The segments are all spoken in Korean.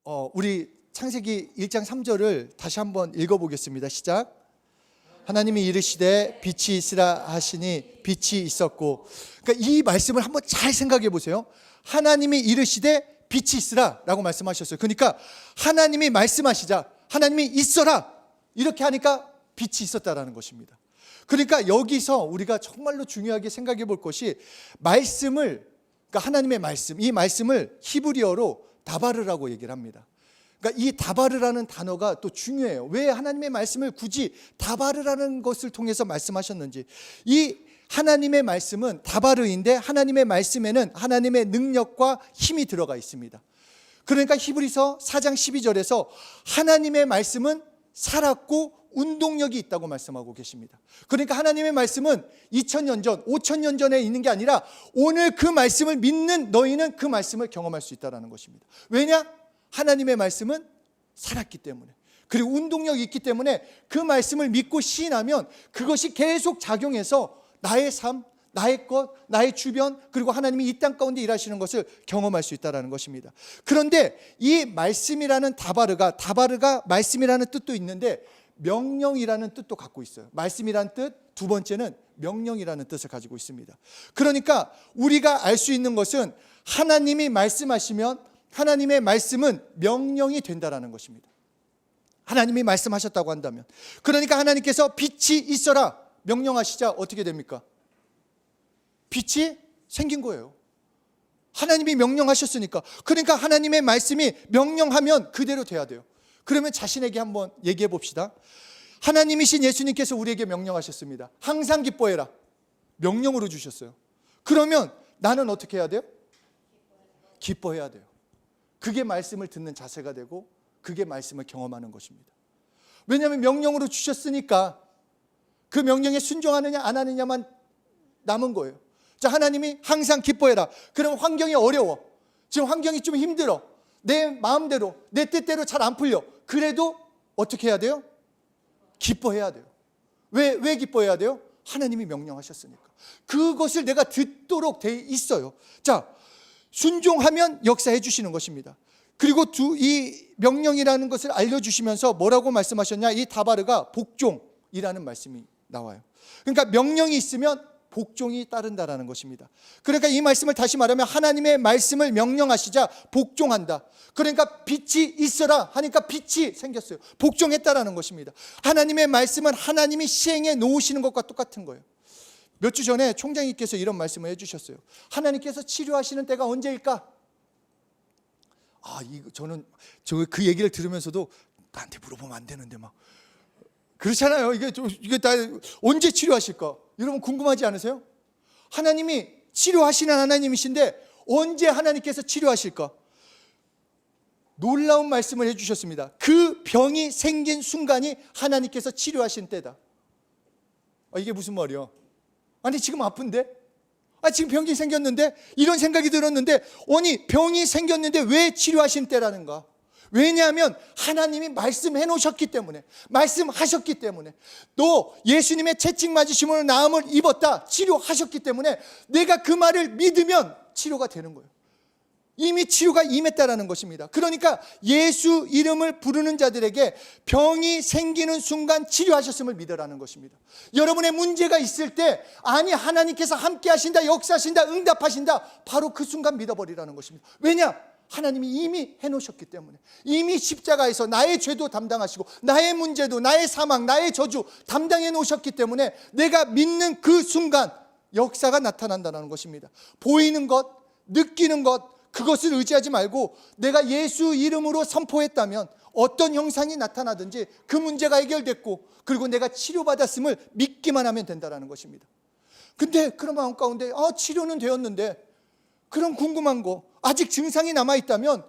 우리 창세기 1장 3절을 다시 한번 읽어보겠습니다. 시작. 하나님이 이르시되 빛이 있으라 하시니 빛이 있었고. 그러니까 이 말씀을 한번 잘 생각해 보세요. 하나님이 이르시되 빛이 있으라 라고 말씀하셨어요. 그러니까 하나님이 말씀하시자 하나님이 있어라 이렇게 하니까 빛이 있었다라는 것입니다. 그러니까 여기서 우리가 정말로 중요하게 생각해 볼 것이 말씀을, 그러니까 하나님의 말씀, 이 말씀을 히브리어로 다바르라고 얘기를 합니다. 그러니까 이 다바르라는 단어가 또 중요해요. 왜 하나님의 말씀을 굳이 다바르라는 것을 통해서 말씀하셨는지. 이 하나님의 말씀은 다바르인데 하나님의 말씀에는 하나님의 능력과 힘이 들어가 있습니다. 그러니까 히브리서 4장 12절에서 하나님의 말씀은 살았고 운동력이 있다고 말씀하고 계십니다. 그러니까 하나님의 말씀은 2000년 전, 5000년 전에 있는 게 아니라 오늘 그 말씀을 믿는 너희는 그 말씀을 경험할 수 있다는 것입니다. 왜냐? 하나님의 말씀은 살았기 때문에, 그리고 운동력이 있기 때문에 그 말씀을 믿고 시인하면 그것이 계속 작용해서 나의 삶, 나의 것, 나의 주변, 그리고 하나님이 이 땅 가운데 일하시는 것을 경험할 수 있다는 것입니다. 그런데 이 말씀이라는 다바르가 말씀이라는 뜻도 있는데 명령이라는 뜻도 갖고 있어요. 말씀이라는 뜻, 두 번째는 명령이라는 뜻을 가지고 있습니다. 그러니까 우리가 알 수 있는 것은 하나님이 말씀하시면 하나님의 말씀은 명령이 된다라는 것입니다. 하나님이 말씀하셨다고 한다면, 그러니까 하나님께서 빛이 있어라 명령하시자 어떻게 됩니까? 빛이 생긴 거예요. 하나님이 명령하셨으니까. 그러니까 하나님의 말씀이 명령하면 그대로 돼야 돼요. 그러면 자신에게 한번 얘기해 봅시다. 하나님이신 예수님께서 우리에게 명령하셨습니다. 항상 기뻐해라. 명령으로 주셨어요. 그러면 나는 어떻게 해야 돼요? 기뻐해야 돼요. 그게 말씀을 듣는 자세가 되고 그게 말씀을 경험하는 것입니다. 왜냐하면 명령으로 주셨으니까 그 명령에 순종하느냐 안 하느냐만 남은 거예요. 자, 하나님이 항상 기뻐해라. 그럼 환경이 어려워. 지금 환경이 좀 힘들어. 내 마음대로, 내 뜻대로 잘 안 풀려. 그래도 어떻게 해야 돼요? 기뻐해야 돼요. 왜 기뻐해야 돼요? 하나님이 명령하셨으니까. 그것을 내가 듣도록 돼 있어요. 자, 순종하면 역사해 주시는 것입니다. 그리고 이 명령이라는 것을 알려주시면서 뭐라고 말씀하셨냐? 이 다바르가 복종이라는 말씀이 나와요. 그러니까 명령이 있으면 복종이 따른다라는 것입니다. 그러니까 이 말씀을 다시 말하면 하나님의 말씀을 명령하시자 복종한다. 그러니까 빛이 있어라 하니까 빛이 생겼어요. 복종했다라는 것입니다. 하나님의 말씀은 하나님이 시행해 놓으시는 것과 똑같은 거예요. 몇 주 전에 총장님께서 이런 말씀을 해주셨어요. 하나님께서 치료하시는 때가 언제일까? 저는 그 얘기를 들으면서도 나한테 물어보면 안 되는데 막 그렇잖아요. 이게 다 언제 치료하실까? 여러분 궁금하지 않으세요? 하나님이 치료하시는 하나님이신데 언제 하나님께서 치료하실까? 놀라운 말씀을 해주셨습니다. 그 병이 생긴 순간이 하나님께서 치료하신 때다. 이게 무슨 말이야? 아니 지금 아픈데? 지금 병이 생겼는데? 이런 생각이 들었는데 아니 병이 생겼는데 왜 치료하신 때라는가? 왜냐하면 하나님이 말씀해 놓으셨기 때문에, 말씀하셨기 때문에, 또 예수님의 채찍 맞으심으로 나음을 입었다 치료하셨기 때문에 내가 그 말을 믿으면 치료가 되는 거예요. 이미 치료가 임했다라는 것입니다. 그러니까 예수 이름을 부르는 자들에게 병이 생기는 순간 치료하셨음을 믿으라는 것입니다. 여러분의 문제가 있을 때 아니 하나님께서 함께 하신다, 역사하신다, 응답하신다, 바로 그 순간 믿어버리라는 것입니다. 왜냐? 하나님이 이미 해놓으셨기 때문에, 이미 십자가에서 나의 죄도 담당하시고 나의 문제도, 나의 사망, 나의 저주 담당해 놓으셨기 때문에 내가 믿는 그 순간 역사가 나타난다는 것입니다. 보이는 것, 느끼는 것, 그것을 의지하지 말고 내가 예수 이름으로 선포했다면 어떤 형상이 나타나든지 그 문제가 해결됐고 그리고 내가 치료받았음을 믿기만 하면 된다는 것입니다. 근데 그런 마음 가운데 치료는 되었는데 그런 궁금한 거, 아직 증상이 남아있다면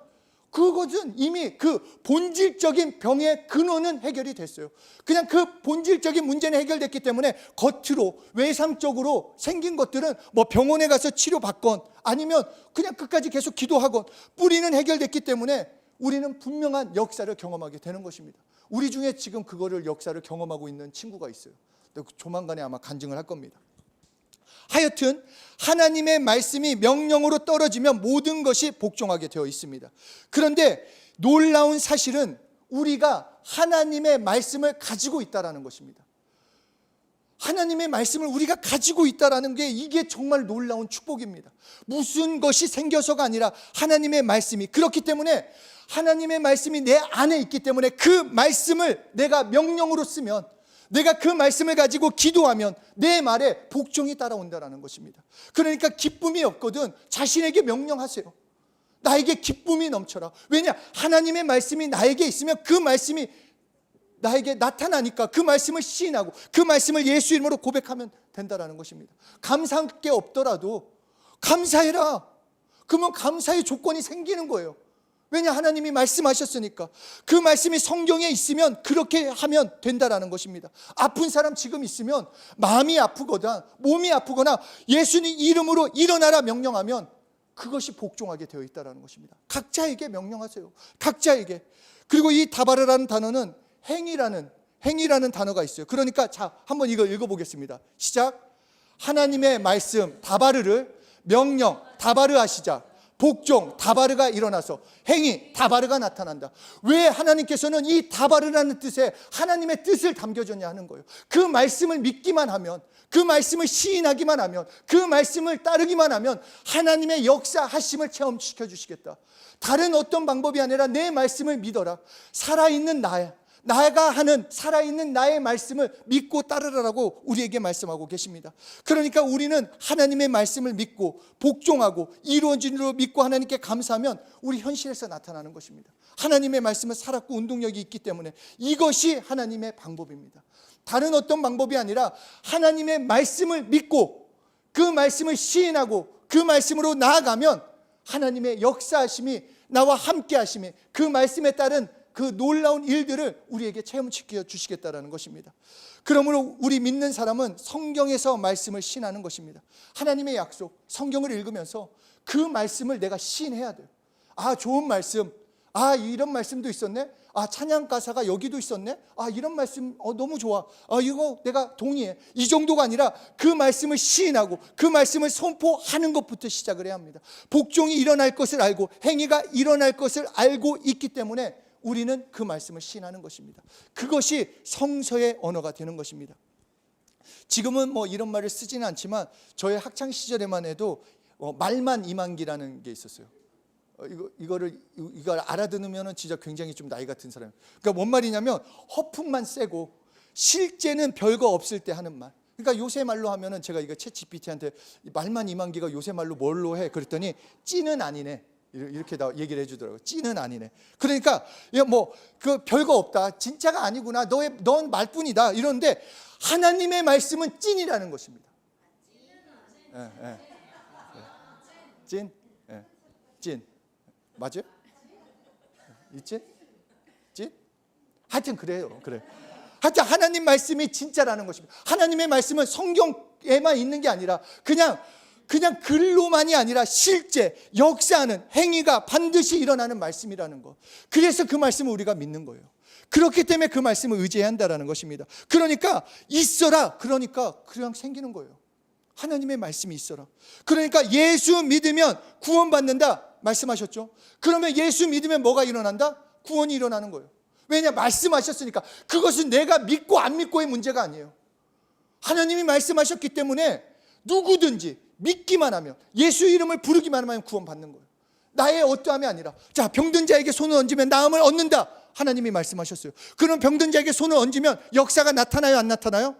그것은 이미 그 본질적인 병의 근원은 해결이 됐어요. 그냥 그 본질적인 문제는 해결됐기 때문에 겉으로 외상적으로 생긴 것들은 뭐 병원에 가서 치료받건 아니면 그냥 끝까지 계속 기도하건 뿌리는 해결됐기 때문에 우리는 분명한 역사를 경험하게 되는 것입니다. 우리 중에 지금 그거를 역사를 경험하고 있는 친구가 있어요. 조만간에 아마 간증을 할 겁니다. 하여튼 하나님의 말씀이 명령으로 떨어지면 모든 것이 복종하게 되어 있습니다. 그런데 놀라운 사실은 우리가 하나님의 말씀을 가지고 있다는 것입니다. 하나님의 말씀을 우리가 가지고 있다는 게 이게 정말 놀라운 축복입니다. 무슨 것이 생겨서가 아니라 하나님의 말씀이, 그렇기 때문에 하나님의 말씀이 내 안에 있기 때문에 그 말씀을 내가 명령으로 쓰면, 내가 그 말씀을 가지고 기도하면 내 말에 복종이 따라온다는 것입니다. 그러니까 기쁨이 없거든 자신에게 명령하세요. 나에게 기쁨이 넘쳐라. 왜냐? 하나님의 말씀이 나에게 있으면 그 말씀이 나에게 나타나니까 그 말씀을 시인하고 그 말씀을 예수 이름으로 고백하면 된다는 것입니다. 감사할 게 없더라도 감사해라. 그러면 감사의 조건이 생기는 거예요. 왜냐? 하나님이 말씀하셨으니까. 그 말씀이 성경에 있으면 그렇게 하면 된다는 것입니다. 아픈 사람 지금 있으면 마음이 아프거나 몸이 아프거나 예수님 이름으로 일어나라 명령하면 그것이 복종하게 되어 있다는 것입니다. 각자에게 명령하세요. 각자에게. 그리고 이 다바르라는 단어는 행위라는 단어가 있어요. 그러니까 자, 한번 이거 읽어보겠습니다. 시작. 하나님의 말씀 다바르를 명령 다바르 하시자. 복종 다바르가 일어나서 행위 다바르가 나타난다. 왜 하나님께서는 이 다바르라는 뜻에 하나님의 뜻을 담겨줬냐 하는 거예요. 그 말씀을 믿기만 하면, 그 말씀을 시인하기만 하면, 그 말씀을 따르기만 하면 하나님의 역사하심을 체험시켜 주시겠다. 다른 어떤 방법이 아니라 내 말씀을 믿어라. 살아있는 나가 하는 살아있는 나의 말씀을 믿고 따르라라고 우리에게 말씀하고 계십니다. 그러니까 우리는 하나님의 말씀을 믿고 복종하고 이루어진 줄로 믿고 하나님께 감사하면 우리 현실에서 나타나는 것입니다. 하나님의 말씀은 살았고 운동력이 있기 때문에 이것이 하나님의 방법입니다. 다른 어떤 방법이 아니라 하나님의 말씀을 믿고 그 말씀을 시인하고 그 말씀으로 나아가면 하나님의 역사하심이 나와 함께 하심이 그 말씀에 따른 그 놀라운 일들을 우리에게 체험시켜 주시겠다는 것입니다. 그러므로 우리 믿는 사람은 성경에서 말씀을 시인하는 것입니다. 하나님의 약속, 성경을 읽으면서 그 말씀을 내가 시인해야 돼요. 아, 좋은 말씀, 아, 이런 말씀도 있었네. 아, 찬양 가사가 여기도 있었네. 아, 이런 말씀 너무 좋아. 아, 이거 내가 동의해. 이 정도가 아니라 그 말씀을 시인하고 그 말씀을 선포하는 것부터 시작을 해야 합니다. 복종이 일어날 것을 알고 행위가 일어날 것을 알고 있기 때문에 우리는 그 말씀을 시인하는 것입니다. 그것이 성서의 언어가 되는 것입니다. 지금은 뭐 이런 말을 쓰지는 않지만 저의 학창 시절에만 해도 말만 이만기라는 게 있었어요. 이걸 알아듣으면 진짜 굉장히 좀 나이 같은 사람. 그러니까 뭔 말이냐면 허풍만 세고 실제는 별거 없을 때 하는 말. 그러니까 요새 말로 하면은 제가 이거 챗GPT한테 말만 이만기가 요새 말로 뭘로 해? 그랬더니 찌는 아니네. 이렇게 다 얘기를 해주더라고요. 찌는 아니네. 그러니까 뭐 그 별거 없다. 진짜가 아니구나. 넌 말뿐이다. 이런데 하나님의 말씀은 찐이라는 것입니다. 찐, 찐 맞아요? 있지? 찐? 하여튼 그래요. 그래. 하여튼 하나님 말씀이 진짜라는 것입니다. 하나님의 말씀은 성경에만 있는 게 아니라 그냥 글로만이 아니라 실제 역사하는 행위가 반드시 일어나는 말씀이라는 것. 그래서 그 말씀을 우리가 믿는 거예요. 그렇기 때문에 그 말씀을 의지해야 한다는 것입니다. 그러니까 있어라. 그러니까 그냥 생기는 거예요. 하나님의 말씀이 있어라. 그러니까 예수 믿으면 구원받는다 말씀하셨죠. 그러면 예수 믿으면 뭐가 일어난다? 구원이 일어나는 거예요. 왜냐? 말씀하셨으니까. 그것은 내가 믿고 안 믿고의 문제가 아니에요. 하나님이 말씀하셨기 때문에 누구든지 믿기만 하면, 예수 이름을 부르기만 하면 구원받는 거예요. 나의 어떠함이 아니라. 자, 병든 자에게 손을 얹으면 나음을 얻는다. 하나님이 말씀하셨어요. 그럼 병든 자에게 손을 얹으면 역사가 나타나요, 안 나타나요?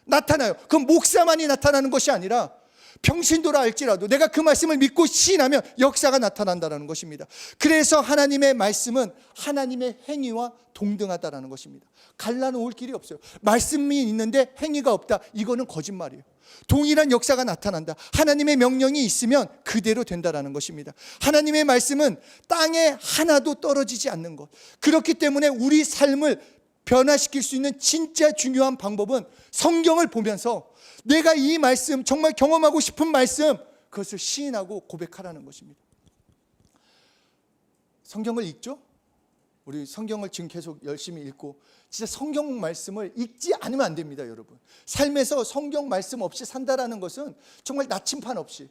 나타나요. 그럼 목사만이 나타나는 것이 아니라 병신도라 할지라도 내가 그 말씀을 믿고 시인하면 역사가 나타난다는 것입니다. 그래서 하나님의 말씀은 하나님의 행위와 동등하다는 것입니다. 갈라놓을 길이 없어요. 말씀이 있는데 행위가 없다. 이거는 거짓말이에요. 동일한 역사가 나타난다. 하나님의 명령이 있으면 그대로 된다는 것입니다. 하나님의 말씀은 땅에 하나도 떨어지지 않는 것. 그렇기 때문에 우리 삶을 변화시킬 수 있는 진짜 중요한 방법은 성경을 보면서 내가 이 말씀, 정말 경험하고 싶은 말씀, 그것을 시인하고 고백하라는 것입니다. 성경을 읽죠? 우리 성경을 지금 계속 열심히 읽고 진짜 성경 말씀을 읽지 않으면 안 됩니다, 여러분. 삶에서 성경 말씀 없이 산다라는 것은 정말 나침판 없이,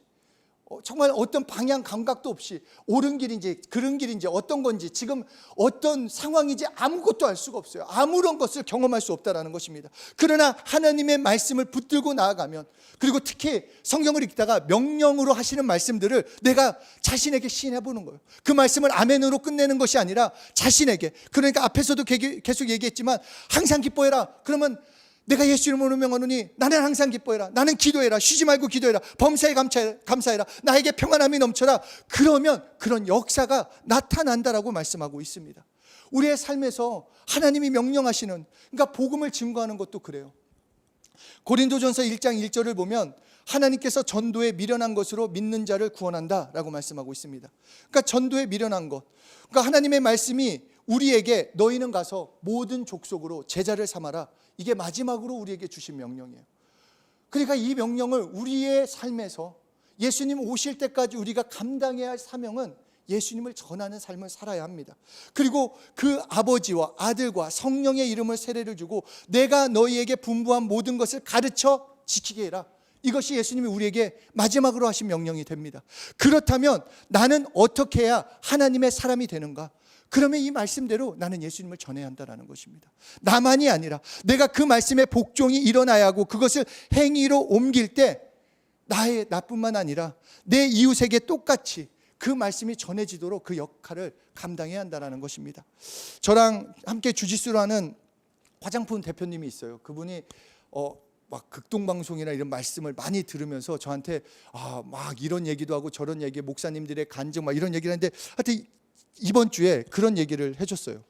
정말 어떤 방향 감각도 없이 옳은 길인지 그른 길인지 어떤 건지 지금 어떤 상황인지 아무것도 알 수가 없어요. 아무런 것을 경험할 수 없다라는 것입니다. 그러나 하나님의 말씀을 붙들고 나아가면, 그리고 특히 성경을 읽다가 명령으로 하시는 말씀들을 내가 자신에게 시인해 보는 거예요. 그 말씀을 아멘으로 끝내는 것이 아니라 자신에게, 그러니까 앞에서도 계속 얘기했지만 항상 기뻐해라. 그러면 내가 예수 이름으로 명하노니 나는 항상 기뻐해라. 나는 기도해라. 쉬지 말고 기도해라. 범사에 감사해라. 나에게 평안함이 넘쳐라. 그러면 그런 역사가 나타난다라고 말씀하고 있습니다. 우리의 삶에서 하나님이 명령하시는, 그러니까 복음을 증거하는 것도 그래요. 고린도전서 1장 1절을 보면 하나님께서 전도에 미련한 것으로 믿는 자를 구원한다라고 말씀하고 있습니다. 그러니까 전도에 미련한 것, 그러니까 하나님의 말씀이 우리에게 너희는 가서 모든 족속으로 제자를 삼아라, 이게 마지막으로 우리에게 주신 명령이에요. 그러니까 이 명령을 우리의 삶에서 예수님 오실 때까지 우리가 감당해야 할 사명은 예수님을 전하는 삶을 살아야 합니다. 그리고 그 아버지와 아들과 성령의 이름을 세례를 주고 내가 너희에게 분부한 모든 것을 가르쳐 지키게 해라. 이것이 예수님이 우리에게 마지막으로 하신 명령이 됩니다. 그렇다면 나는 어떻게 해야 하나님의 사람이 되는가? 그러면 이 말씀대로 나는 예수님을 전해야 한다는 것입니다. 나만이 아니라 내가 그 말씀의 복종이 일어나야 하고 그것을 행위로 옮길 때 나뿐만 아니라 내 이웃에게 똑같이 그 말씀이 전해지도록 그 역할을 감당해야 한다는 것입니다. 저랑 함께 주짓수를 하는 화장품 대표님이 있어요. 그분이 막 극동방송이나 이런 말씀을 많이 들으면서 저한테 막 이런 얘기도 하고 저런 얘기, 목사님들의 간증 막 이런 얘기를 하는데 하여튼 이번 주에 그런 얘기를 해줬어요.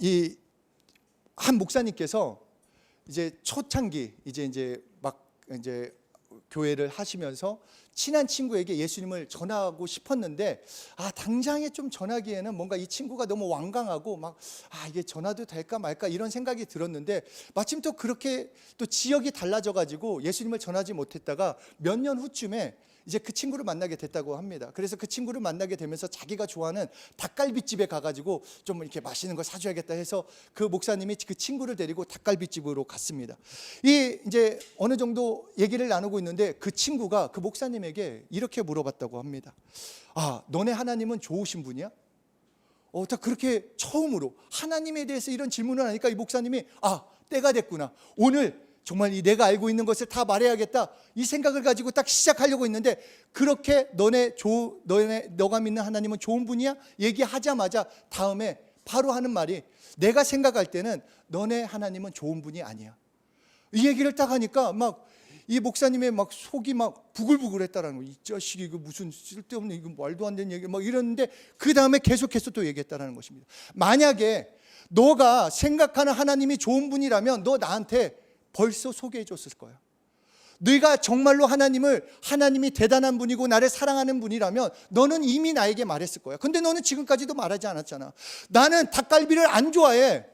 이 한 목사님께서 이제 초창기 이제 교회를 하시면서 친한 친구에게 예수님을 전하고 싶었는데 당장에 좀 전하기에는 뭔가 이 친구가 너무 완강하고 이게 전화도 될까 말까 이런 생각이 들었는데 마침 또 그렇게 또 지역이 달라져 가지고 예수님을 전하지 못했다가 몇 년 후쯤에 이제 그 친구를 만나게 됐다고 합니다. 그래서 그 친구를 만나게 되면서 자기가 좋아하는 닭갈비집에 가가지고 좀 이렇게 맛있는 걸 사줘야겠다 해서 그 목사님이 그 친구를 데리고 닭갈비집으로 갔습니다. 이제 어느 정도 얘기를 나누고 있는데 그 친구가 그 목사님에게 이렇게 물어봤다고 합니다. 너네 하나님은 좋으신 분이야? 딱 그렇게 처음으로 하나님에 대해서 이런 질문을 하니까 이 목사님이 때가 됐구나. 오늘 정말 내가 알고 있는 것을 다 말해야겠다 이 생각을 가지고 딱 시작하려고 했는데 그렇게 너가 믿는 하나님은 좋은 분이야? 얘기하자마자 다음에 바로 하는 말이 내가 생각할 때는 너네 하나님은 좋은 분이 아니야. 이 얘기를 딱 하니까 이 목사님의 속이 부글부글했다라는 거예요. 이 자식이 이거 무슨 쓸데없는 이거 말도 안 되는 얘기 이랬는데 그 다음에 계속해서 또 얘기했다라는 것입니다. 만약에 너가 생각하는 하나님이 좋은 분이라면 너 나한테 벌써 소개해 줬을 거야. 네가 정말로 하나님이 대단한 분이고 나를 사랑하는 분이라면 너는 이미 나에게 말했을 거야. 근데 너는 지금까지도 말하지 않았잖아. 나는 닭갈비를 안 좋아해.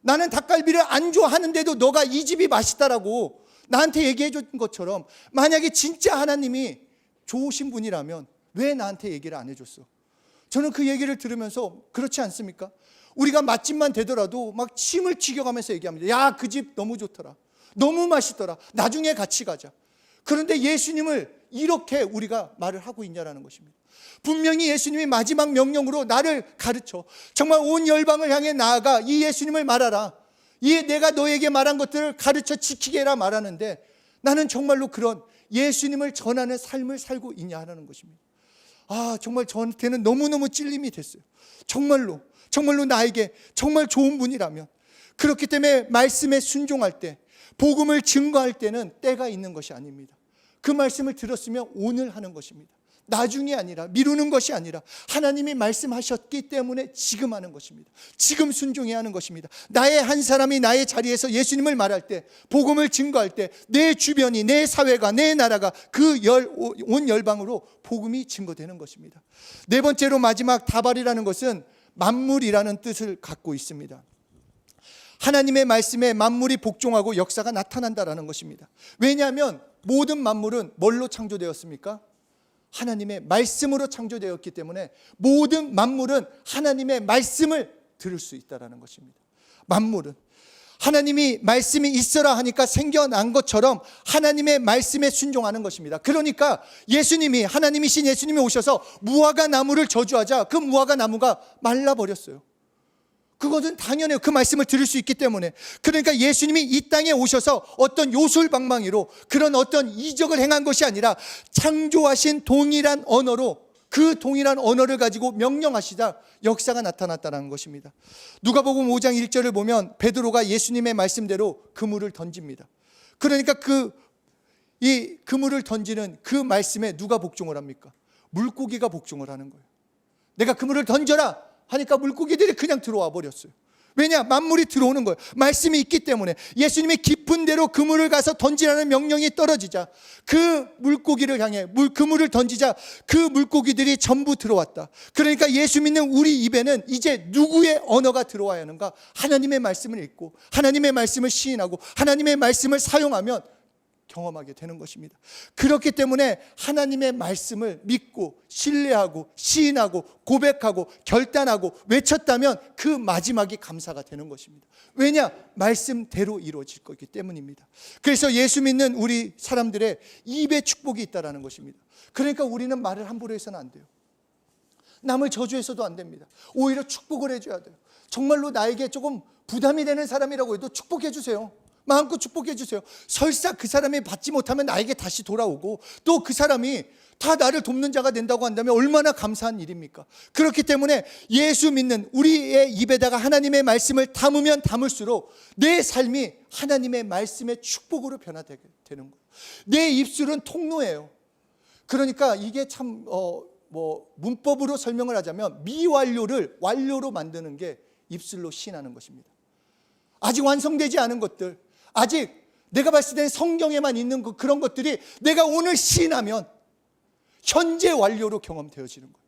나는 닭갈비를 안 좋아하는데도 너가 이 집이 맛있다라고 나한테 얘기해 준 것처럼 만약에 진짜 하나님이 좋으신 분이라면 왜 나한테 얘기를 안 해줬어? 저는 그 얘기를 들으면서 그렇지 않습니까? 우리가 맛집만 되더라도 침을 튀겨가면서 얘기합니다. 야, 그 집 너무 좋더라. 너무 맛있더라. 나중에 같이 가자. 그런데 예수님을 이렇게 우리가 말을 하고 있냐라는 것입니다. 분명히 예수님이 마지막 명령으로 나를 가르쳐 정말 온 열방을 향해 나아가 이 예수님을 말하라. 내가 너에게 말한 것들을 가르쳐 지키게 해라 말하는데 나는 정말로 그런 예수님을 전하는 삶을 살고 있냐 하는 것입니다. 정말 저한테는 너무너무 찔림이 됐어요. 정말로 나에게 정말 좋은 분이라면 그렇기 때문에 말씀에 순종할 때 복음을 증거할 때는 때가 있는 것이 아닙니다. 그 말씀을 들었으면 오늘 하는 것입니다. 나중이 아니라 미루는 것이 아니라 하나님이 말씀하셨기 때문에 지금 하는 것입니다. 지금 순종해야 하는 것입니다. 나의 한 사람이 나의 자리에서 예수님을 말할 때 복음을 증거할 때 내 주변이 내 사회가 내 나라가 온 열방으로 복음이 증거되는 것입니다. 네 번째로 마지막 다발이라는 것은 만물이라는 뜻을 갖고 있습니다. 하나님의 말씀에 만물이 복종하고 역사가 나타난다라는 것입니다. 왜냐하면 모든 만물은 뭘로 창조되었습니까? 하나님의 말씀으로 창조되었기 때문에 모든 만물은 하나님의 말씀을 들을 수 있다는 것입니다. 만물은 하나님이 말씀이 있어라 하니까 생겨난 것처럼 하나님의 말씀에 순종하는 것입니다. 그러니까 예수님이, 하나님이신 예수님이 오셔서 무화과 나무를 저주하자 그 무화과 나무가 말라버렸어요. 그것은 당연해요. 그 말씀을 들을 수 있기 때문에. 그러니까 예수님이 이 땅에 오셔서 어떤 요술방망이로 그런 어떤 이적을 행한 것이 아니라 창조하신 동일한 언어로, 그 동일한 언어를 가지고 명령하시자 역사가 나타났다는 것입니다. 누가복음 5장 1절을 보면 베드로가 예수님의 말씀대로 그물을 던집니다. 그러니까 이 그물을 던지는 그 말씀에 누가 복종을 합니까? 물고기가 복종을 하는 거예요. 내가 그물을 던져라 하니까 물고기들이 그냥 들어와 버렸어요. 왜냐? 만물이 들어오는 거예요. 말씀이 있기 때문에. 예수님이 깊은 데로 그물을 가서 던지라는 명령이 떨어지자 그 물고기를 향해 그물을 던지자 그 물고기들이 전부 들어왔다. 그러니까 예수 믿는 우리 입에는 이제 누구의 언어가 들어와야 하는가? 하나님의 말씀을 읽고 하나님의 말씀을 시인하고 하나님의 말씀을 사용하면 경험하게 되는 것입니다. 그렇기 때문에 하나님의 말씀을 믿고 신뢰하고 시인하고 고백하고 결단하고 외쳤다면 그 마지막이 감사가 되는 것입니다. 왜냐? 말씀대로 이루어질 거기 때문입니다. 그래서 예수 믿는 우리 사람들의 입에 축복이 있다는 것입니다. 그러니까 우리는 말을 함부로 해서는 안 돼요. 남을 저주해서도 안 됩니다. 오히려 축복을 해줘야 돼요. 정말로 나에게 조금 부담이 되는 사람이라고 해도 축복해 주세요. 마음껏 축복해 주세요. 설사 그 사람이 받지 못하면 나에게 다시 돌아오고 또 그 사람이 다 나를 돕는 자가 된다고 한다면 얼마나 감사한 일입니까? 그렇기 때문에 예수 믿는 우리의 입에다가 하나님의 말씀을 담으면 담을수록 내 삶이 하나님의 말씀의 축복으로 변화되게 되는 거예요. 내 입술은 통로예요. 그러니까 이게 참 문법으로 설명을 하자면 미완료를 완료로 만드는 게 입술로 시인하는 것입니다. 아직 완성되지 않은 것들, 아직 내가 봤을 때 성경에만 있는 그런 것들이 내가 오늘 시인하면 현재 완료로 경험되어지는 거예요.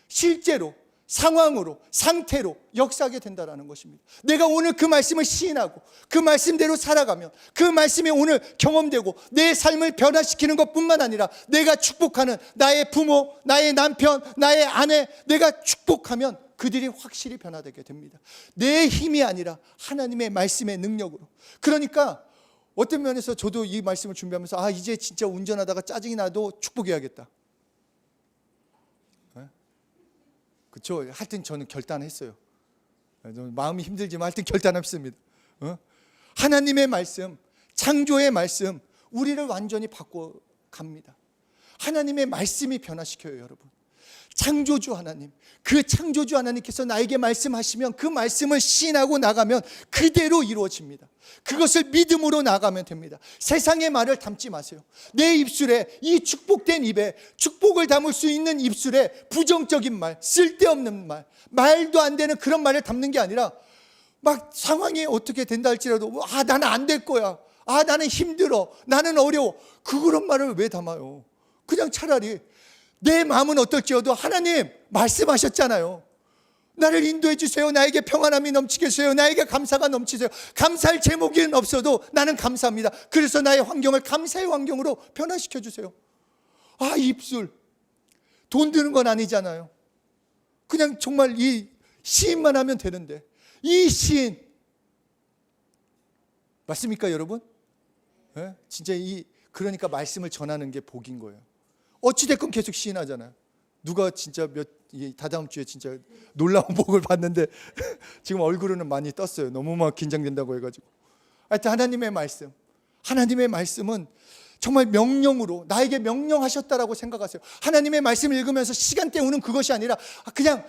실제로, 상황으로, 상태로 역사하게 된다는 것입니다. 내가 오늘 그 말씀을 시인하고 그 말씀대로 살아가면 그 말씀이 오늘 경험되고 내 삶을 변화시키는 것뿐만 아니라 내가 축복하는 나의 부모, 나의 남편, 나의 아내, 내가 축복하면 그들이 확실히 변화되게 됩니다. 내 힘이 아니라 하나님의 말씀의 능력으로. 그러니까 어떤 면에서 저도 이 말씀을 준비하면서 이제 진짜 운전하다가 짜증이 나도 축복해야겠다. 그렇죠? 하여튼 저는 결단했어요. 마음이 힘들지만 하여튼 결단했습니다. 하나님의 말씀, 창조의 말씀 우리를 완전히 바꿔갑니다. 하나님의 말씀이 변화시켜요, 여러분. 창조주 하나님, 그 창조주 하나님께서 나에게 말씀하시면 그 말씀을 시인하고 나가면 그대로 이루어집니다. 그것을 믿음으로 나가면 됩니다. 세상의 말을 담지 마세요. 내 입술에, 이 축복된 입에, 축복을 담을 수 있는 입술에 부정적인 말, 쓸데없는 말, 말도 안 되는 그런 말을 담는 게 아니라 막 상황이 어떻게 된다 할지라도 나는 안 될 거야, 나는 힘들어, 나는 어려워, 그런 말을 왜 담아요? 그냥 차라리 내 마음은 어떨지어도 하나님 말씀하셨잖아요. 나를 인도해 주세요. 나에게 평안함이 넘치게 해주세요. 나에게 감사가 넘치세요. 감사할 제목은 없어도 나는 감사합니다. 그래서 나의 환경을 감사의 환경으로 변화시켜 주세요. 입술 돈 드는 건 아니잖아요. 그냥 정말 이 시인만 하면 되는데 이 시인 맞습니까, 여러분? 네? 진짜 그러니까 말씀을 전하는 게 복인 거예요. 어찌됐건 계속 시인하잖아요. 누가 진짜 다다음 주에 진짜 놀라운 복을 받는데 지금 얼굴은 많이 떴어요. 너무 막 긴장된다고 해가지고. 하여튼 하나님의 말씀은 정말 명령으로 나에게 명령하셨다라고 생각하세요. 하나님의 말씀을 읽으면서 시간 때우는 그것이 아니라 그냥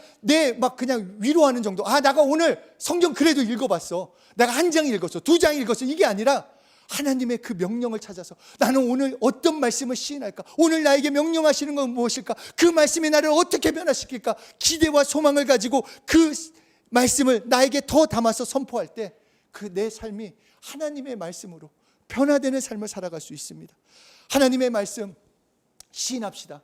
그냥 위로하는 정도. 내가 오늘 성경 그래도 읽어봤어. 내가 한 장 읽었어, 2장 읽었어. 이게 아니라 하나님의 그 명령을 찾아서 나는 오늘 어떤 말씀을 시인할까? 오늘 나에게 명령하시는 건 무엇일까? 그 말씀이 나를 어떻게 변화시킬까? 기대와 소망을 가지고 그 말씀을 나에게 더 담아서 선포할 때 그 내 삶이 하나님의 말씀으로 변화되는 삶을 살아갈 수 있습니다. 하나님의 말씀 시인합시다.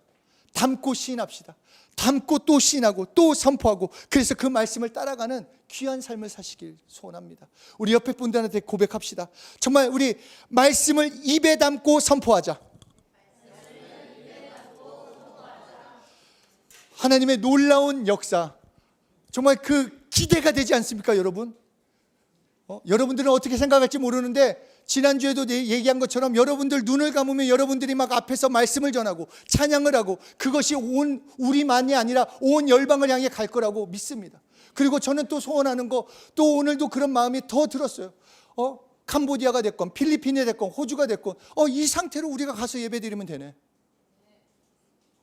담고 시인합시다. 담고 또 시인하고 또 선포하고, 그래서 그 말씀을 따라가는 귀한 삶을 사시길 소원합니다. 우리 옆에 분들한테 고백합시다. 정말 우리 말씀을 입에 담고 선포하자. 하나님의 놀라운 역사, 정말 그 기대가 되지 않습니까, 여러분? 여러분들은 어떻게 생각할지 모르는데 지난주에도 얘기한 것처럼 여러분들 눈을 감으면 여러분들이 막 앞에서 말씀을 전하고 찬양을 하고 그것이 온 우리만이 아니라 온 열방을 향해 갈 거라고 믿습니다. 그리고 저는 또 소원하는 거, 또 오늘도 그런 마음이 더 들었어요. 캄보디아가 됐건 필리핀이 됐건 호주가 됐건 이 상태로 우리가 가서 예배드리면 되네.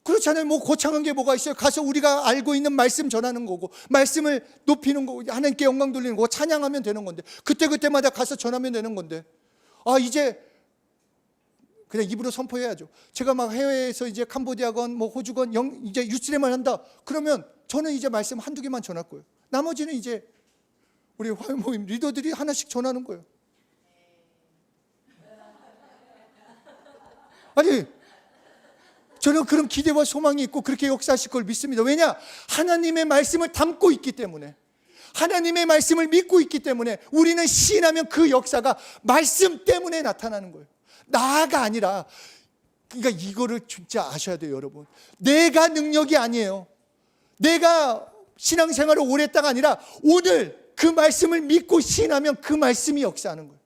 그렇잖아요. 뭐 거창한 게 뭐가 있어요. 가서 우리가 알고 있는 말씀 전하는 거고 말씀을 높이는 거고 하나님께 영광 돌리는 거고 찬양하면 되는 건데 그때마다 가서 전하면 되는 건데 이제 그냥 입으로 선포해야죠. 제가 막 해외에서 이제 캄보디아건 뭐 호주건 이제 유스레만 한다. 그러면 저는 이제 말씀 한두 개만 전할 거예요. 나머지는 이제 우리 화요 모임 리더들이 하나씩 전하는 거예요. 아니 저는 그런 기대와 소망이 있고 그렇게 역사하실 걸 믿습니다. 왜냐? 하나님의 말씀을 담고 있기 때문에, 하나님의 말씀을 믿고 있기 때문에 우리는 시인하면 그 역사가 말씀 때문에 나타나는 거예요. 나가 아니라. 그러니까 이거를 진짜 아셔야 돼요, 여러분. 내가 능력이 아니에요. 내가 신앙생활을 오래 했다가 아니라 오늘 그 말씀을 믿고 시인하면 그 말씀이 역사하는 거예요.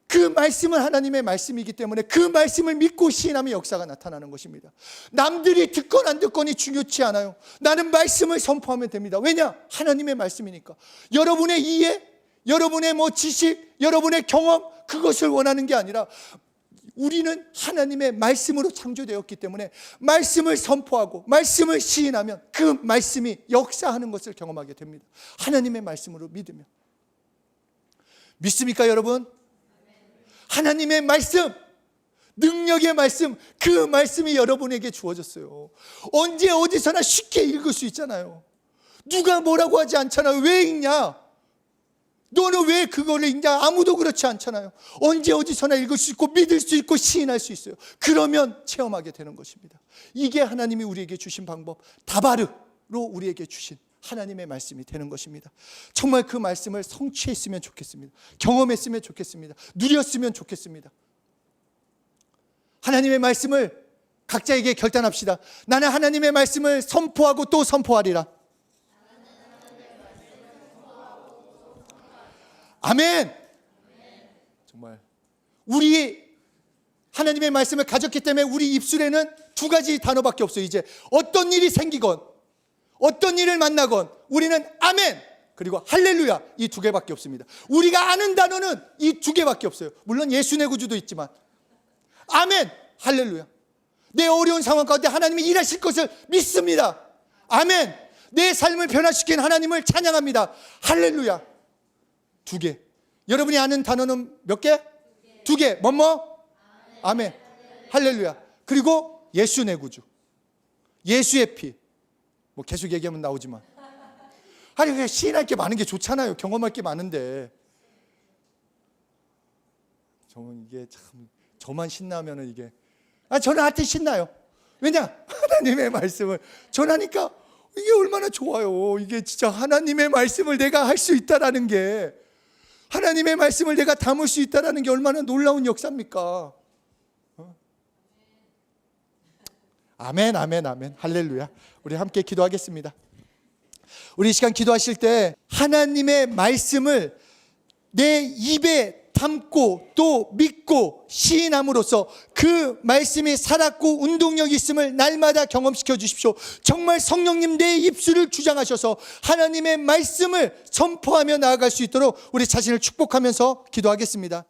그 말씀은 하나님의 말씀이기 때문에 그 말씀을 믿고 시인하면 역사가 나타나는 것입니다. 남들이 듣건 안 듣건이 중요치 않아요. 나는 말씀을 선포하면 됩니다. 왜냐? 하나님의 말씀이니까. 여러분의 이해, 여러분의 지식, 여러분의 경험, 그것을 원하는 게 아니라 우리는 하나님의 말씀으로 창조되었기 때문에 말씀을 선포하고 말씀을 시인하면 그 말씀이 역사하는 것을 경험하게 됩니다. 하나님의 말씀으로 믿으면. 믿습니까, 여러분? 하나님의 말씀, 능력의 말씀, 그 말씀이 여러분에게 주어졌어요. 언제 어디서나 쉽게 읽을 수 있잖아요. 누가 뭐라고 하지 않잖아요. 왜 읽냐? 너는 왜 그거를 읽냐? 아무도 그렇지 않잖아요. 언제 어디서나 읽을 수 있고 믿을 수 있고 시인할 수 있어요. 그러면 체험하게 되는 것입니다. 이게 하나님이 우리에게 주신 방법, 다바르로 우리에게 주신 하나님의 말씀이 되는 것입니다. 정말 그 말씀을 성취했으면 좋겠습니다. 경험했으면 좋겠습니다. 누렸으면 좋겠습니다. 하나님의 말씀을 각자에게 결단합시다. 나는 하나님의 말씀을 선포하고 또 선포하리라. 아멘. 정말 우리 하나님의 말씀을 가졌기 때문에 우리 입술에는 두 가지 단어밖에 없어요. 이제 어떤 일이 생기건 어떤 일을 만나건 우리는 아멘 그리고 할렐루야, 이 두 개밖에 없습니다. 우리가 아는 단어는 이 두 개밖에 없어요. 물론 예수 내 구주도 있지만 아멘, 할렐루야. 내 어려운 상황 가운데 하나님이 일하실 것을 믿습니다. 아멘. 내 삶을 변화시킨 하나님을 찬양합니다. 할렐루야. 두 개. 여러분이 아는 단어는 몇 개? 두 개. 아멘. 할렐루야. 그리고 예수 내 구주, 예수의 피. 계속 얘기하면 나오지만 그냥 시인할 게 많은 게 좋잖아요. 경험할 게 많은데 저는 이게 참 저만 신나면은 이게 저는 하여튼 신나요. 왜냐? 하나님의 말씀을 전하니까 이게 얼마나 좋아요. 이게 진짜 하나님의 말씀을 내가 할 수 있다라는 게, 하나님의 말씀을 내가 담을 수 있다라는 게 얼마나 놀라운 역사입니까? 아멘, 아멘, 아멘. 할렐루야. 우리 함께 기도하겠습니다. 우리 이 시간 기도하실 때 하나님의 말씀을 내 입에 담고 또 믿고 시인함으로써 그 말씀이 살았고 운동력이 있음을 날마다 경험시켜 주십시오. 정말 성령님 내 입술을 주장하셔서 하나님의 말씀을 선포하며 나아갈 수 있도록 우리 자신을 축복하면서 기도하겠습니다.